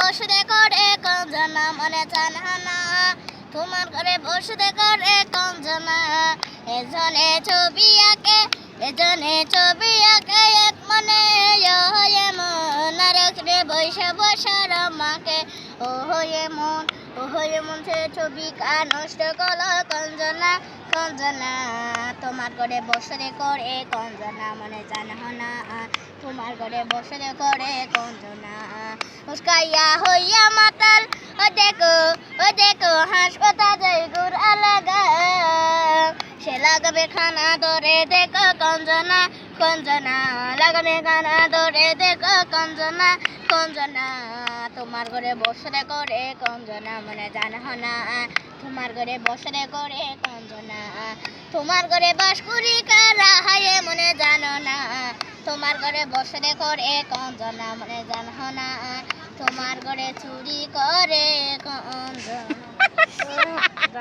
বসে করে কঞ্জনা মনে জানা না তোমার ঘরে বসে করে কঞ্জনা এজনে ছবি আঁকে এক মনে মন রে বৈশা বসার মাকে ও হয়ে মন সে ছবি কা নষ্ট কল কঞ্জনা তোমার ঘরে বসে করে কঞ্জনা মনে জানা না তোমার ঘরে বসে করে কঞ্জনা উস্কাইয়া হইয়া মাতাল ও দেখো হাসপাতাল যাই গুড় আলাগা সে লাগাবে খানা ধরে দেখো কঞ্জনা লাগাবে খানা ধরে দেখো কঞ্জনা তোমার ঘরে বসে করে কঞ্জনা মনে জানা না তোমার ঘরে বসে করে কঞ্জনা তোমার ঘরে বাস করি কারা হায়ে মনে জানো না তোমার ঘরে বসে করে কঞ্জনা মনে জানো না তোমার ঘরে চুরি করে কঞ্জনা।